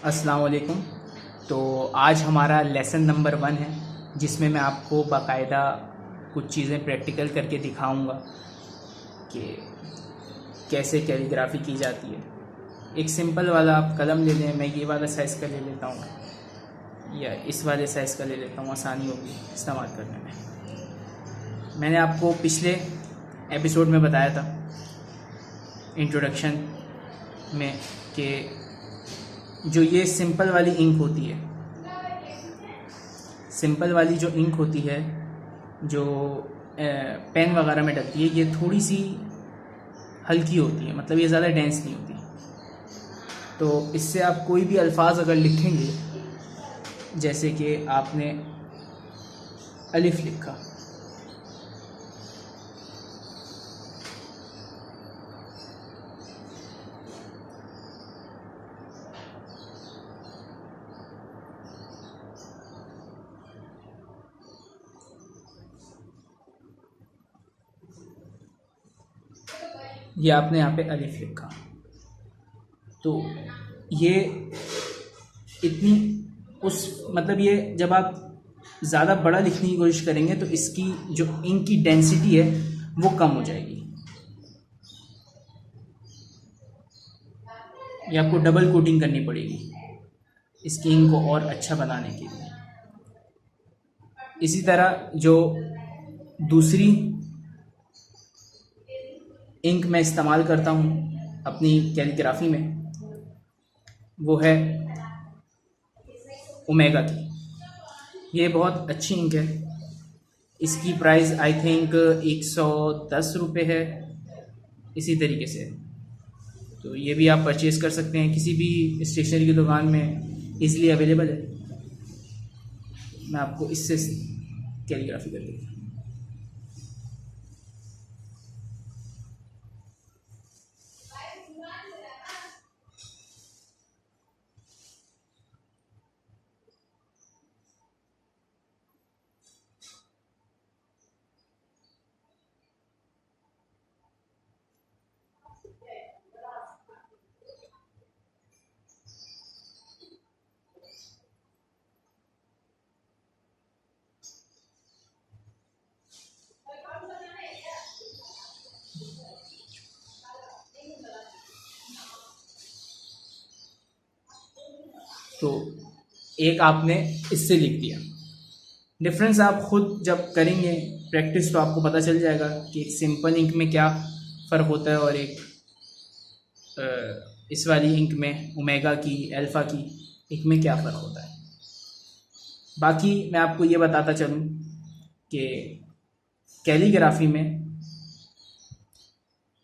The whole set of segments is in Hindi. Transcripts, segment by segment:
अस्सलाम वालेकुम। तो आज हमारा लेसन नंबर 1 है, जिसमें मैं आपको बाकायदा कुछ चीज़ें प्रैक्टिकल करके दिखाऊंगा कि कैसे कैलीग्राफी की जाती है। एक सिंपल वाला आप कलम ले लें, मैं ये वाला साइज़ का ले लेता हूँ या इस वाले साइज़ का ले लेता हूँ, आसानी होगी इस्तेमाल करने में। मैंने आपको पिछले एपिसोड में बताया था इंट्रोडक्शन में कि जो ये सिंपल वाली इंक होती है, सिंपल वाली जो इंक होती है जो पेन वगैरह में डलती है, ये थोड़ी सी हल्की होती है, मतलब ये ज़्यादा डेंस नहीं होती। तो इससे आप कोई भी अल्फाज अगर लिखेंगे, जैसे कि आपने अलिफ लिखा, ये आपने यहाँ पे अलिफ लिखा, तो ये इतनी मतलब ये जब आप ज़्यादा बड़ा लिखने की कोशिश करेंगे तो इसकी जो इंक की डेंसिटी है वो कम हो जाएगी। ये आपको डबल कोटिंग करनी पड़ेगी इसकी इंक को और अच्छा बनाने के लिए। इसी तरह जो दूसरी इंक मैं इस्तेमाल करता हूँ अपनी कैलीग्राफी में, वो है ओमेगा की। ये बहुत अच्छी इंक है, इसकी प्राइस आई थिंक 110 रुपये है, इसी तरीके से। तो ये भी आप परचेज़ कर सकते हैं, किसी भी स्टेशनरी की दुकान में इजीली अवेलेबल है। मैं आपको इससे कैलीग्राफी कर देता हूँ। तो एक आपने इससे लिख दिया। डिफरेंस आप खुद जब करेंगे प्रैक्टिस तो आपको पता चल जाएगा कि एक सिंपल इंक में क्या फ़र्क होता है और एक इस वाली इंक में ओमेगा की, अल्फ़ा की इंक में क्या फ़र्क होता है। बाकी मैं आपको ये बताता चलूँ कि कैलीग्राफी में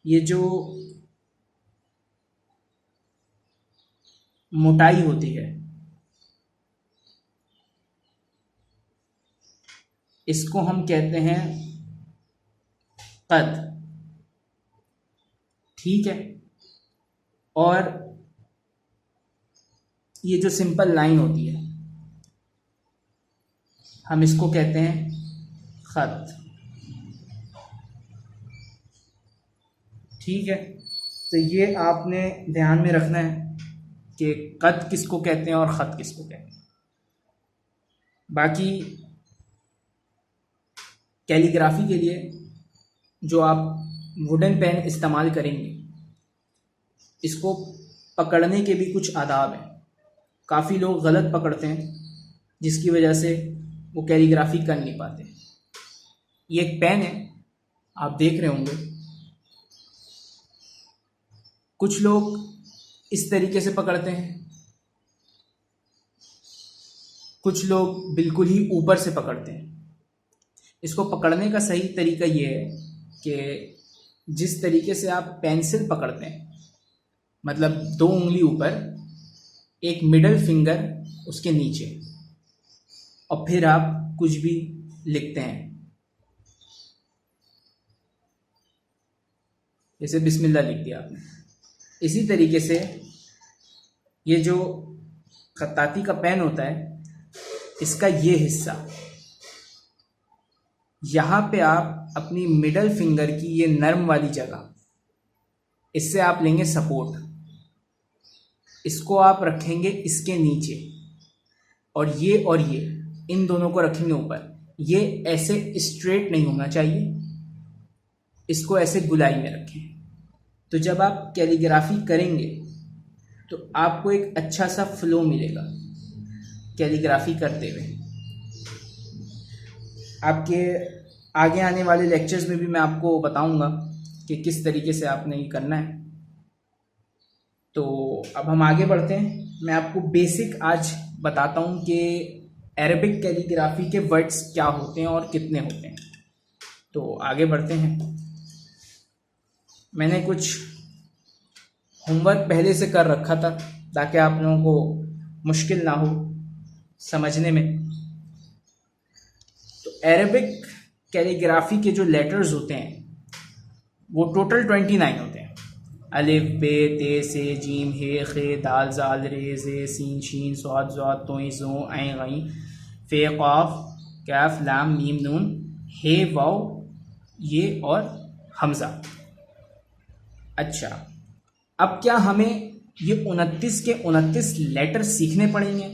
ये जो मोटाई होती है, इसको हम कहते हैं कद, ठीक है। और ये जो सिंपल लाइन होती है, हम इसको कहते हैं खत, ठीक है। तो ये आपने ध्यान में रखना है कि कद किसको कहते हैं और ख़त किसको कहते हैं। बाकी कैलीग्राफी के लिए जो आप वुडन पेन इस्तेमाल करेंगे, इसको पकड़ने के भी कुछ आदाब हैं। काफ़ी लोग गलत पकड़ते हैं, जिसकी वजह से वो कैलीग्राफी कर नहीं पाते। ये एक पेन है, आप देख रहे होंगे, कुछ लोग इस तरीके से पकड़ते हैं, कुछ लोग बिल्कुल ही ऊपर से पकड़ते हैं। इसको पकड़ने का सही तरीका ये है कि जिस तरीके से आप पेंसिल पकड़ते हैं, मतलब 2 उंगली ऊपर, एक मिडल फिंगर उसके नीचे, और फिर आप कुछ भी लिखते हैं, जैसे बिस्मिल्लाह लिख दिया आपने। इसी तरीके से ये जो खत्ताती का पेन होता है, इसका ये हिस्सा, यहाँ पे आप अपनी मिडल फिंगर की ये नर्म वाली जगह, इससे आप लेंगे सपोर्ट, इसको आप रखेंगे इसके नीचे, और ये इन दोनों को रखेंगे ऊपर। ये ऐसे स्ट्रेट नहीं होना चाहिए, इसको ऐसे गुलाई में रखें। तो जब आप कैलीग्राफी करेंगे तो आपको एक अच्छा सा फ्लो मिलेगा कैलीग्राफी करते हुए। आपके आगे आने वाले लेक्चर्स में भी मैं आपको बताऊंगा कि किस तरीके से आपने ये करना है। तो अब हम आगे बढ़ते हैं। मैं आपको बेसिक आज बताता हूँ कि अरेबिक कैलीग्राफी के वर्ड्स क्या होते हैं और कितने होते हैं। तो आगे बढ़ते हैं। मैंने कुछ होमवर्क पहले से कर रखा था ताकि आप लोगों को मुश्किल ना हो समझने में। तो अरेबिक कैलीग्राफी के जो लेटर्स होते हैं वो टोटल 29 होते हैं। अलिफ बे ते से जीम हे खे दाल जाल रे जे सीन शीन स्वाद ज़ाद तोई ज़ो ऐं गई फे क़ाफ कैफ लाम मीम नून हे वाव ये और हमज़ा। अच्छा, अब क्या हमें ये 29 के 29 लेटर सीखने पड़ेंगे?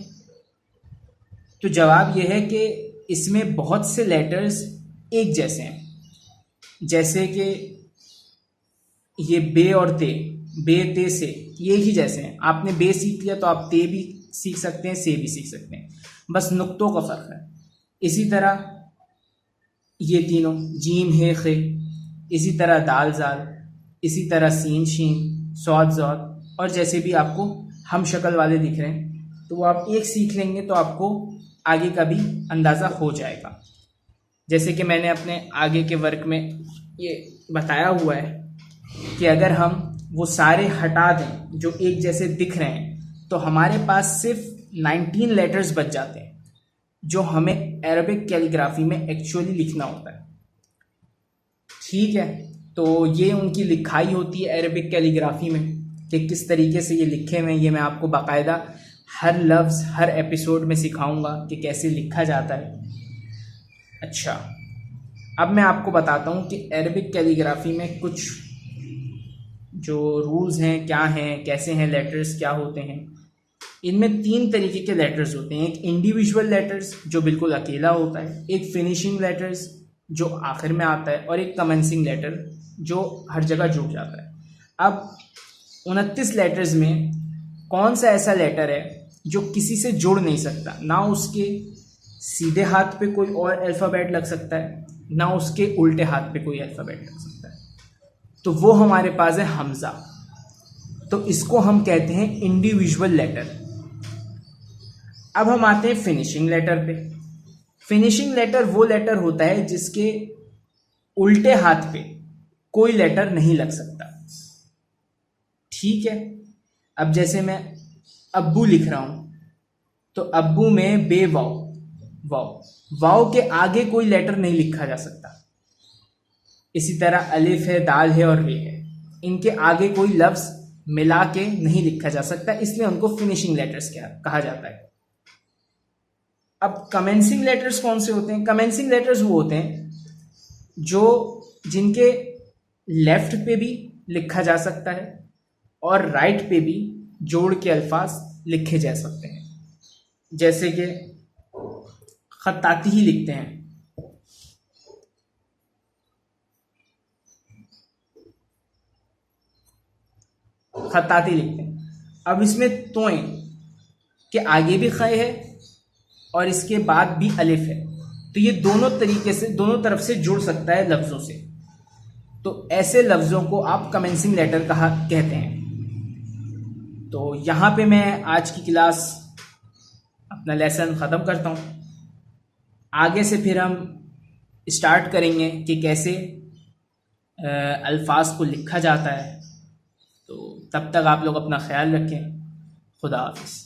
तो जवाब ये है कि इसमें बहुत से लेटर्स एक जैसे हैं। जैसे कि ये बे और ते, बे ते से ये ही जैसे हैं। आपने बे सीख लिया तो आप ते भी सीख सकते हैं, से भी सीख सकते हैं, बस नुक्तों का फ़र्क है। इसी तरह ये तीनों जीम हे खे, इसी तरह दाल जाल, इसी तरह सीन शीन स्वाद ज़ाद, और जैसे भी आपको हम शक्ल वाले दिख रहे हैं तो वो आप एक सीख लेंगे तो आपको आगे का भी अंदाज़ा हो जाएगा। जैसे कि मैंने अपने आगे के वर्क में ये बताया हुआ है कि अगर हम वो सारे हटा दें जो एक जैसे दिख रहे हैं तो हमारे पास सिर्फ 19 लेटर्स बच जाते हैं जो हमें अरबिक कैलीग्राफी में एक्चुअली लिखना होता है। ठीक है, तो ये उनकी लिखाई होती है अरबिक कैलीग्राफी में कि किस तरीके से ये लिखे हुए हैं। ये मैं आपको बाकायदा हर लफ्ज़ हर एपिसोड में सिखाऊंगा कि कैसे लिखा जाता है। अच्छा, अब मैं आपको बताता हूँ कि अरबिक कैलीग्राफी में कुछ जो रूल्स हैं क्या हैं, कैसे हैं, लेटर्स क्या होते हैं। इनमें 3 तरीके के लेटर्स होते हैं। एक इंडिविजुअल लेटर्स जो बिल्कुल अकेला होता है, एक फिनिशिंग लेटर्स जो आखिर में आता है, और एक कमेंसिंग लेटर जो हर जगह जुड़ जाता है। अब 29 लेटर्स में कौन सा ऐसा लेटर है जो किसी से जुड़ नहीं सकता? ना उसके सीधे हाथ पे कोई और अल्फ़ाबेट लग सकता है, ना उसके उल्टे हाथ पे कोई अल्फ़ाबेट लग सकता है। तो वो हमारे पास है हमज़ा। तो इसको हम कहते हैं इंडिविजुअल लेटर। अब हम आते हैं फिनिशिंग लेटर पे। फिनिशिंग लेटर वो लेटर होता है जिसके उल्टे हाथ पे कोई लेटर नहीं लग सकता। ठीक है, अब जैसे मैं अब्बू लिख रहा हूं तो अब्बू में बे वाव, वाव वाव के आगे कोई लेटर नहीं लिखा जा सकता। इसी तरह अलिफ है, दाल है और रे है, इनके आगे कोई लफ्ज मिला के नहीं लिखा जा सकता, इसलिए उनको फिनिशिंग लेटर्स कहा जाता है। अब कमेंसिंग लेटर्स कौन से होते हैं? कमेंसिंग लेटर्स वो होते हैं जो जिनके लेफ्ट पे भी लिखा जा सकता है और राइट पे भी जोड़ के अल्फाज लिखे जा सकते हैं। जैसे कि खत्ताती ही लिखते हैं, खत्ताती लिखते हैं। अब इसमें तोएं के आगे भी खे है और इसके बाद भी अलिफ है, तो ये दोनों तरीके से दोनों तरफ से जुड़ सकता है लफ्ज़ों से। तो ऐसे लफ्ज़ों को आप कमेंसिंग लेटर कहते हैं। तो यहाँ पे मैं आज की क्लास अपना लेसन ख़त्म करता हूँ। आगे से फिर हम स्टार्ट करेंगे कि कैसे अल्फाज को लिखा जाता है। तो तब तक आप लोग अपना ख्याल रखें। खुदा हाफिज़।